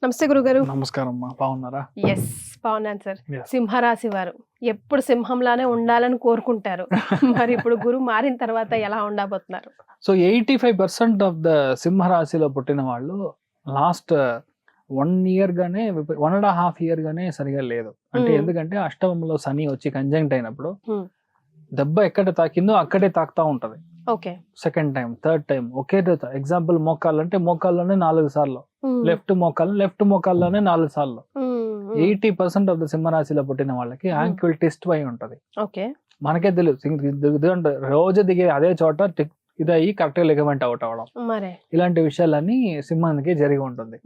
నమస్తే గురుగారు. నమస్కారం అమ్మా, బాగున్నారా? ఎస్, బాగున్నాను సార్. Yes. సింహరాశి వారు ఎప్పుడు సింహంలానే ఉండాలని కోరుకుంటారు. మరి ఇప్పుడు గురువు మారిన తర్వాత ఎలా ఉండబోతున్నారు? సో 85% ఆఫ్ ద సింహరాశిలో పుట్టిన వాళ్ళు లాస్ట్ 1 year గానే 1.5 year గానే సరిగా లేదు. అంటే ఎందుకంటే అష్టమంలో శని వచ్చి కంజంక్ట్ అయినప్పుడు దెబ్బ ఎక్కడ తాకిందో అక్కడే తాకుతా ఉంటది. Okay. Second time, third time ఒకే ఎగ్జాంపుల్ మోకాళ్ళు అంటే మోకాల్లోనే 4 సార్లు, లెఫ్ట్ మోకాల్లోనే 4 సార్లు. 80% ఆఫ్ ద సింహరాశిలో పుట్టిన వాళ్ళకి యాంకిల్ ట్విస్ట్ అయి ఉంటది. ఓకే. మనకే తెలియదు, రోజు దిగే అదే చోట ఇదయ్యి కరెక్ట్ గా లిగమెంట్ అవుట్ అవడం, ఇలాంటి విషయాలన్నీ సింహానికి జరిగి ఉంటుంది.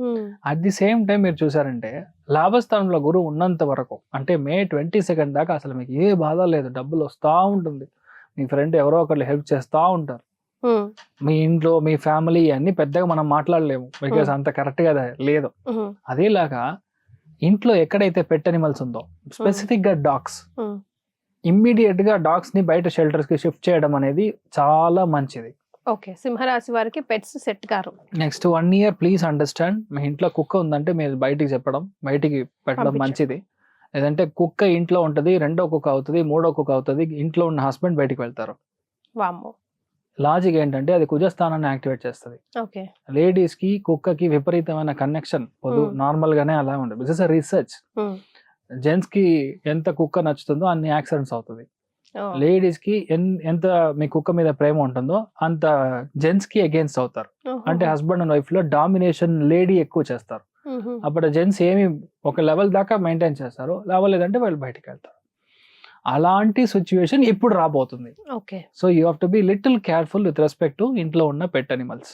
అట్ ది సేమ్ టైం మీరు చూసారంటే లాభస్థానంలో గురువు ఉన్నంత వరకు అంటే May 22 దాకా అసలు మీకు ఏ బాధ లేదు, డబ్బులు వస్తా ఉంటుంది, మీ ఫ్రెండ్ ఎవరో ఒకళ్ళు హెల్ప్ చేస్తా ఉంటారు. మీ ఇంట్లో మీ ఫ్యామిలీ అన్ని పెద్దగా మనం మాట్లాడలేము, బికాస్ అంత కరెక్ట్ గా లేదు. అదేలాగా ఇంట్లో ఎక్కడైతే పెట్ అనిమల్స్ ఉందో, స్పెసిఫిక్ గా డాగ్స్, ఇమ్మీడియట్ గా డాగ్స్ ని బయట షెల్టర్స్ కి షిఫ్ట్ చేయడం అనేది చాలా మంచిది. ఓకే. సింహరాశి వారికి పెట్స్ సెట్ కారు. నెక్స్ట్ 1 year ప్లీజ్ అండర్స్టాండ్, మీ ఇంట్లో కుక్క ఉందంటే మీరు బయటికి చెప్పడం, బయటికి పెట్టడం మంచిది. లేదంటే కుక్క ఇంట్లో ఉంటది, రెండో కుక్క అవుతుంది, మూడో కుక్క అవుతుంది, ఇంట్లో ఉన్న హస్బెండ్ బయటికి వెళ్తారు. లాజిక్ ఏంటంటే అది కుజస్థానాన్ని యాక్టివేట్ చేస్తుంది. లేడీస్ కి కుక్కకి విపరీతమైన కనెక్షన్ నార్మల్ గానే అలా ఉండదు. This is research. జెంట్స్ కి ఎంత కుక్క నచ్చుతుందో అన్ని యాక్సిడెంట్స్ అవుతుంది. లేడీస్ కి ఎంత మీ కుక్క మీద ప్రేమ ఉంటుందో అంత జెంట్స్ కి అగేన్స్ట్ అవుతారు. అంటే హస్బెండ్ అండ్ వైఫ్ లో డామినేషన్ లేడీ ఎక్కువ చేస్తారు. అప్పుడు జెంట్స్ ఏమి ఒక లెవెల్ దాకా మెయింటైన్ చేస్తారు, లేదంటే వాళ్ళు బయటకు వెళ్తారు. అలాంటి సిచ్యువేషన్ ఇప్పుడు రాబోతుంది. So you have to be little careful with respect to ఇంట్లో ఉన్న పెట్ అనిమల్స్.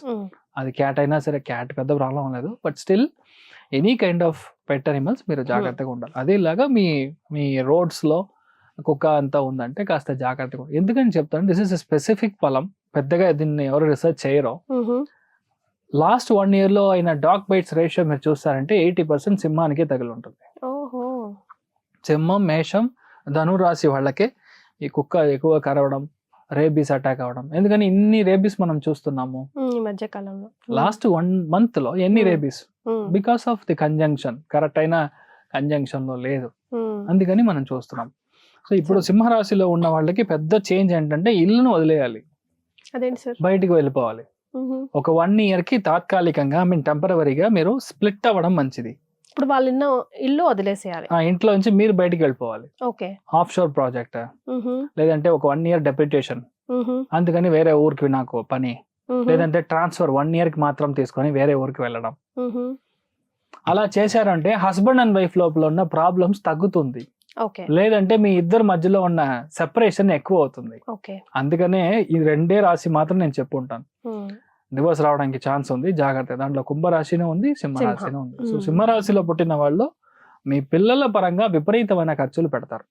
అది క్యాట్ అయినా సరే, క్యాట్ పెద్ద ప్రాబ్లం లేదు, but still any kind of pet animals మీరు జాగ్రత్తగా ఉండాలి. అదేలాగా మీ రోడ్స్ లో కుక్క అంతా ఉందంటే కాస్త జాగ్రత్తగా. ఎందుకని చెప్తాను, దిస్ ఇస్ స్పెసిఫిక్ పొలం, పెద్దగా దీన్ని ఎవరు రీసెర్చ్ చేయరో. లాస్ట్ 1 year లో అయిన డాగ్ బైట్స్ రేషియో మీరు చూస్తారంటే 80% సింహానికే తగిలి ఉంటుంది. సింహం, మేషం, ధనురాశి వాళ్ళకే ఈ కుక్క ఎక్కువ కరవడం, రేబీస్ అటాక్ అవడం. ఎందుకని ఇన్ని రేబీస్ మనం చూస్తున్నాము ఈ మధ్య కాలంలో? లాస్ట్ 1 month లో ఎన్ని rabies? Because of the conjunction, correct అయిన కంజంక్షన్ లో లేదు, అందుకని మనం చూస్తున్నాం. సో ఇప్పుడు సింహరాశిలో ఉన్న వాళ్ళకి పెద్ద చేంజ్ ఏంటంటే ఇల్లును వదిలేయాలి, బయటికి వెళ్ళిపోవాలి. ఒక 1 year కి తాత్కాలికంగా టెంపరవరీగా మీరు స్ప్లిట్ అవ్వడం మంచిది. ఇప్పుడు వాళ్ళు ఇల్లు వదిలేసేయాలి, ఇంట్లో నుంచి మీరు బయటికి వెళ్ళిపోవాలి. ఆఫ్ షోర్ ప్రాజెక్ట్, లేదంటే ఒక 1 year డెప్యుటేషన్, అందుకని వేరే ఊరికి నాకు పని, లేదంటే ట్రాన్స్ఫర్ 1 year కి మాత్రం తీసుకొని వేరే ఊరికి వెళ్ళడం. అలా చేశారంటే హస్బెండ్ అండ్ వైఫ్ లోపల ఉన్న ప్రాబ్లమ్స్ తగ్గుతుంది. లేదంటే మీ ఇద్దరు మధ్యలో ఉన్న సెపరేషన్ ఎక్కువ అవుతుంది. అందుకనే ఈ 2 రాశి మాత్రం నేను చెప్పుంటాను, డివోర్స్ రావడానికి ఛాన్స్ ఉంది, జాగ్రత్త. దాంట్లో కుంభరాశినే ఉంది, సింహరాశినే ఉంది. సో సింహరాశిలో పుట్టిన వాళ్ళు మీ పిల్లల పరంగా విపరీతమైన ఖర్చులు పెడతారు.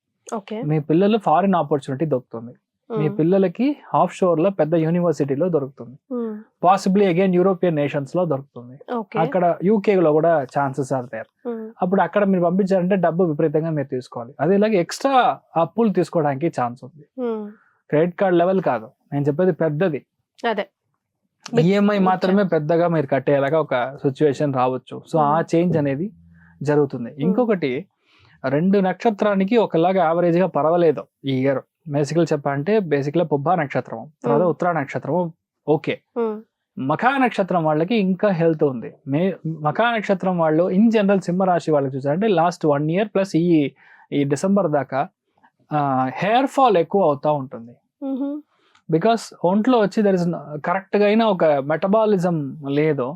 మీ పిల్లలు ఫారిన్ ఆపర్చునిటీ దొరుకుతుంది, మీ పిల్లలకి ఆఫ్ షోర్ లో పెద్ద యూనివర్సిటీలో దొరుకుతుంది, పాసిబ్లీ అగైన్ యూరోపియన్ నేషన్స్ లో దొరుకుతుంది, అక్కడ UK లో కూడా ఛాన్సెస్ ఆర్ దేర్. అప్పుడు అక్కడ మీరు పంపించారంటే డబ్బు విపరీతంగా మీరు తీసుకోవాలి. అదేలాగే ఎక్స్ట్రా అప్పులు తీసుకోవడానికి ఛాన్స్ ఉంది. క్రెడిట్ కార్డ్ లెవెల్ కాదు నేను చెప్పేది, పెద్దది EMI మాత్రమే పెద్దగా మీరు కట్టేలాగా ఒక సిచ్యువేషన్ రావచ్చు. సో ఆ చేంజ్ అనేది జరుగుతుంది. ఇంకొకటి 2 నక్షత్రానికి ఒకలాగా యావరేజ్ గా పర్వాలేదు ఈ ఇయర్. బేసికల్ చెప్పాలంటే బేసిక్గా పుబ్బా నక్షత్రం, తర్వాత ఉత్తరా నక్షత్రం ఓకే. మఖా నక్షత్రం వాళ్ళకి ఇంకా హెల్త్ ఉంది. మఖా నక్షత్రం వాళ్ళు ఇన్ జనరల్ సింహరాశి వాళ్ళకి చూసారంటే లాస్ట్ 1 year ప్లస్ ఈ డిసెంబర్ దాకా హెయిర్ ఫాల్ ఎక్కువ అవుతా ఉంటుంది. బికాస్ ఒంట్లో వచ్చి దర్ ఇస్ కరెక్ట్ గా అయినా ఒక మెటబాలిజం లేదు.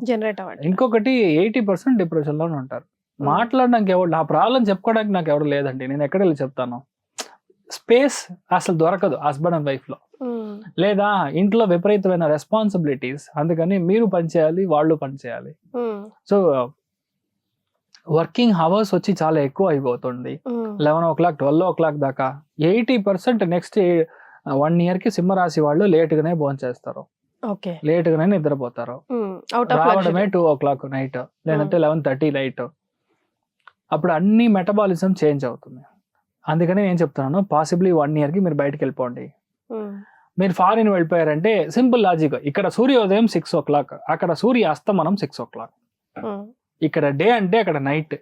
ఇంకొకటి 80% డిప్రెషన్ లోనే ఉంటారు. మాట్లాడడానికి ఎవరు, నా ప్రాబ్లం చెప్పుకోవడానికి నాకు ఎవరు లేదండి, నేను ఎక్కడ వెళ్ళి చెప్తాను. స్పేస్ అసలు దొరకదు హస్బెండ్ అండ్ వైఫ్ లో. లేదా ఇంట్లో విపరీతమైన రెస్పాన్సిబిలిటీస్, అందుకని మీరు పని చేయాలి, వాళ్ళు పని చేయాలి. సో వర్కింగ్ అవర్స్ వచ్చి చాలా ఎక్కువ అయిపోతుంది. 11 o'clock 12 o'clock దాకా. 80% నెక్స్ట్ 1 year కి సింహరాశి వాళ్ళు లేట్ గానే భోంచేస్తారు, లేట్ గానే నిద్రపోతారు. రావడమే 2 o'clock నైట్, లేదంటే 11:30 నైట్. అప్పుడు అన్ని మెటబాలిజం చేంజ్ అవుతుంది. అందుకని నేను చెప్తున్నాను, పాసిబ్లీ 1 year కి మీరు బయటకు వెళ్ళిపోండి. మీరు ఫారిన్ వెళ్ళిపోయారంటే సింపుల్ లాజిక్, ఇక్కడ సూర్యోదయం 6 o'clock, అక్కడ సూర్య అస్తమనం 6 o'clock. ఇక్కడ డే అంటే అక్కడ నైట్.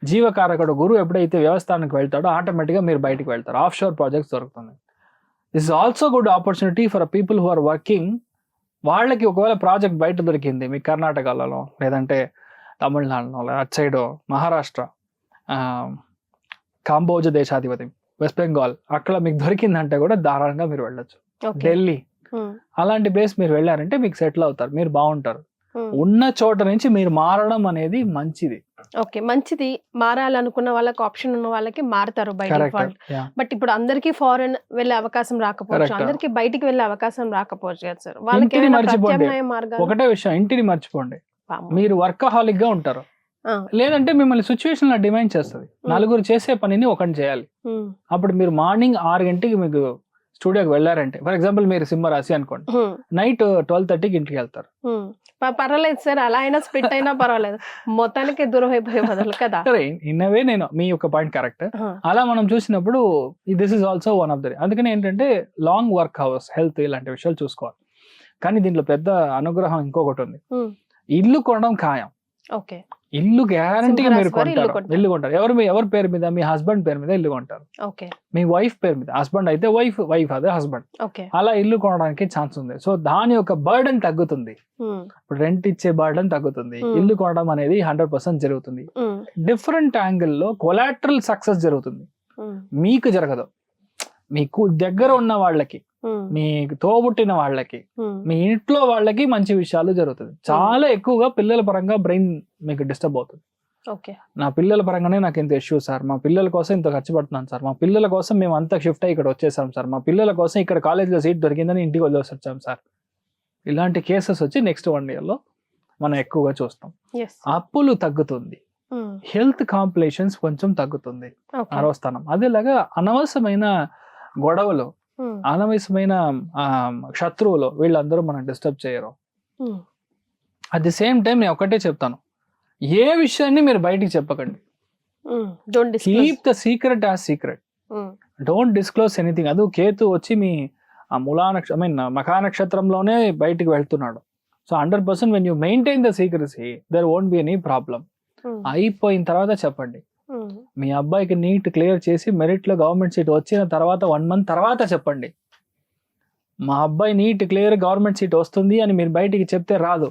జీవకారకుడు గురువు ఎప్పుడైతే వ్యవస్థానికి వెళ్తాడో ఆటోమేటిక్గా మీరు బయటికి వెళ్తారు. ఆఫ్ షోర్ ప్రాజెక్ట్స్ దొరుకుతుంది. This is also good opportunity for people who are working. వాళ్ళకి ఒకవేళ ప్రాజెక్ట్ బయట దొరికింది మీకు కర్ణాటకలో, లేదంటే తమిళనాడులో, అటు సైడ్ మహారాష్ట్ర, కాంబోజ దేశాధిపతి, వెస్ట్ బెంగాల్, అక్కడ మీకు దొరికిందంటే కూడా ధారాళంగా మీరు వెళ్ళొచ్చు. ఢిల్లీ అలాంటి ప్లేస్ మీరు వెళ్ళారంటే మీకు సెటిల్ అవుతారు, మీరు బాగుంటారు. ఉన్న చోట నుంచి మీరు మారడం అనేది మంచిది. ఓకే, మంచిది. మారాలనుకున్న వాళ్ళకి, ఆప్షన్ ఉన్న వాళ్ళకి మారుతారు బయట. బట్ ఇప్పుడు అందరికి ఫారెన్ వెళ్ళే అవకాశం రాకపోవచ్చు, అందరికి బయటికి వెళ్ళే అవకాశం రాకపోవచ్చు కదా సార్. వాళ్ళకి ఒకటే విషయం, ఇంటిని మర్చిపోండి. మీరు వర్కహాలిక్ గా ఉంటారు, లేదంటే మిమ్మల్ని సిచ్యువేషన్ లో డిమాండ్ చేస్తుంది. నలుగురు చేసే పనిని ఒకటి చేయాలి. అప్పుడు మీరు మార్నింగ్ 6 గంటకి మీకు స్టూడియోకి వెళ్ళారంటే, ఫర్ ఎగ్జాంపుల్ మీరు సింహరాశి అనుకోండి, నైట్ 12:30కి ఇంటికి వెళ్తారు. పర్వాలేదు సార్, అలా అయినా స్ప్లిట్ అయినా పర్వాలేదు, మొత్తానికి దూరం అయిపోయే బదులు కదా. ఇన్నవే నేను మీ యొక్క పాయింట్ కరెక్ట్. అలా మనం చూసినప్పుడు this is also one of the. అందుకని ఏంటంటే లాంగ్ వర్క్ అవర్స్, హెల్త్, ఇలాంటి విషయాలు చూసుకోవాలి. కానీ దీంట్లో పెద్ద అనుగ్రహం ఇంకొకటి ఉంది, ఇల్లు కొనడం ఖాయం. ఓకే, ఇల్లు గ్యారంటీగా మీరు కొంటారు. ఇల్లు కొంటారు. ఎవరి పేరు మీద? మీ హస్బెండ్ పేరు మీద ఇల్లు కొంటారు. మీ వైఫ్ పేరు మీద. హస్బెండ్ అయితే వైఫ్, వైఫ్ అదే హస్బెండ్. అలా ఇల్లు కొనడానికి ఛాన్స్ ఉంది. సో దాని యొక్క బర్డెన్ తగ్గుతుంది. ఇప్పుడు రెంట్ ఇచ్చే బర్డెన్ తగ్గుతుంది. ఇల్లు కొనడం అనేది 100% జరుగుతుంది. డిఫరెంట్ యాంగిల్ లో కొలాటరల్ సక్సెస్ జరుగుతుంది. మీకు జరగదు, మీకు దగ్గర ఉన్న వాళ్ళకి, మీకు తోబుట్టిన వాళ్ళకి, మీ ఇంట్లో వాళ్ళకి మంచి విషయాలు జరుగుతుంది. చాలా ఎక్కువగా పిల్లల పరంగా బ్రెయిన్ మీకు డిస్టర్బ్ అవుతుంది. నా పిల్లల పరంగానే నాకు ఇంత ఇష్యూ సార్, మా పిల్లల కోసం ఇంత ఖర్చు పడుతున్నాను సార్, మా పిల్లల కోసం మేము అంతా షిఫ్ట్ అయ్యి ఇక్కడ వచ్చేసాం సార్, మా పిల్లల కోసం ఇక్కడ కాలేజీలో సీట్ దొరికిందని ఇంటికి వదిలేసి వచ్చాం సార్. ఇలాంటి కేసెస్ వచ్చి నెక్స్ట్ 1 year లో మనం ఎక్కువగా చూస్తాం. అప్పులు తగ్గుతుంది, హెల్త్ కాంప్లికేషన్స్ కొంచెం తగ్గుతుంది, 6వ స్థానం. అదేలాగా అనవసరమైన గొడవలు, అనవసరమైన శత్రువులు, వీళ్ళందరూ మనం డిస్టర్బ్ చేయరు. అట్ ది సేమ్ టైం నేను ఒకటే చెప్తాను, ఏ విషయాన్ని మీరు బయటికి చెప్పకండి. Keep the secret as secret, don't disclose anything. అది కేతు వచ్చి మీ మఖా నక్షత్రంలోనే బయటికి వెళ్తున్నాడు. So 100% when you maintain the secrecy there won't be any problem. అయిపోయిన తర్వాత చెప్పండి. మీ అబ్బాయికి నీట్ క్లియర్ చేసి మెరిట్ లో గవర్నమెంట్ సీట్ వచ్చిన తర్వాత 1 month తర్వాత చెప్పండి. మా అబ్బాయి నీట్ క్లియర్ గవర్నమెంట్ సీట్ వస్తుంది అని మీరు బయటికి చెప్తే రాదు.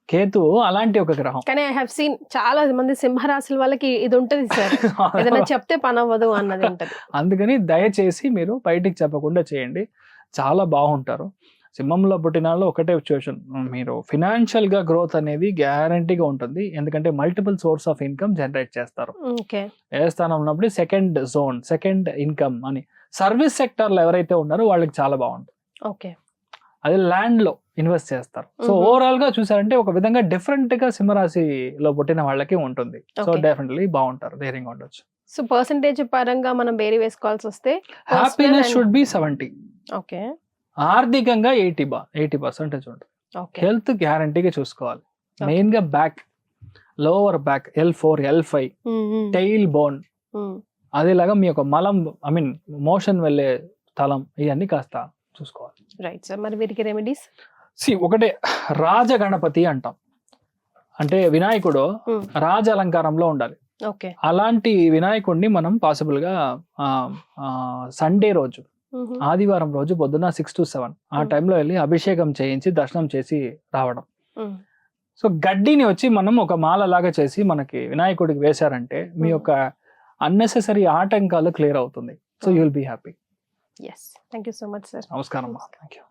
కేతు అలాంటి ఒక గ్రహం. కానీ ఐ హావ్ సీన్ చాలా మంది సింహరాశుల వాళ్ళకి ఇది ఉంటది సార్, ఏదైనా చెప్తే పని అవ్వదు అన్నది ఉంటది. అందుకని దయచేసి మీరు బయటికి చెప్పకుండా చేయండి, చాలా బాగుంటారు. సింహంలో పుట్టిన వాళ్ళు ఒకటే సిచ్యువేషన్, మీరు ఫినాన్షియల్ గా గ్రోత్ అనేది గ్యారంటీగా ఉంటుంది. ఎందుకంటే multiple source of income generate చేస్తారు. ఏ స్థానం ఉన్నప్పుడు సెకండ్ జోన్, సెకండ్ ఇన్కమ్ అని. సర్వీస్ సెక్టర్ లో ఎవరైతే ఉన్నారో వాళ్ళకి చాలా బాగుంటుంది. అదే ల్యాండ్ లో ఇన్వెస్ట్ చేస్తారు. సో ఓవరాల్ గా చూసారంటే ఒక విధంగా డిఫరెంట్ గా సింహరాశిలో పుట్టిన వాళ్ళకి ఉంటుంది. సో డెఫినెట్లీ బాగుంటారు, ధైర్యంగా ఉండొచ్చు. సో పర్సెంటేజ్ పరంగా మనం వేరే వేసుకోవాల్సి వస్తే హ్యాపీనెస్ షుడ్ బి 70. ఓకే, ఆర్థికంగా 80% ఉంటుంది. హెల్త్ గ్యారంటీగా చూసుకోవాలి. మెయిన్ గా back, lower back, L4, L5, tail bone, అదేలాగా మీ యొక్క మలం, మోషన్ వెళ్ళే స్థలం, ఇవన్నీ కాస్త చూసుకోవాలి. Right sir. మరి వీరికి రెమెడీస్ ఒకటే, రాజగణపతి అంటాం. అంటే వినాయకుడు రాజ అలంకారంలో ఉండాలి. అలాంటి వినాయకుడిని మనం పాసిబుల్ గా సండే రోజు, ఆదివారం రోజు పొద్దున్న 6 to 7 ఆ టైంలో వెళ్ళి అభిషేకం చేయించి దర్శనం చేసి రావడం. సో గడ్డిని వచ్చి మనం ఒక మాల లాగా చేసి మనకి వినాయకుడికి వేశారంటే మీ యొక్క అన్నెసెసరీ ఆటంకాలు క్లియర్ అవుతుంది. So you will be happy. Yes. Thank you so much, sir. నమస్కారం. Thank you.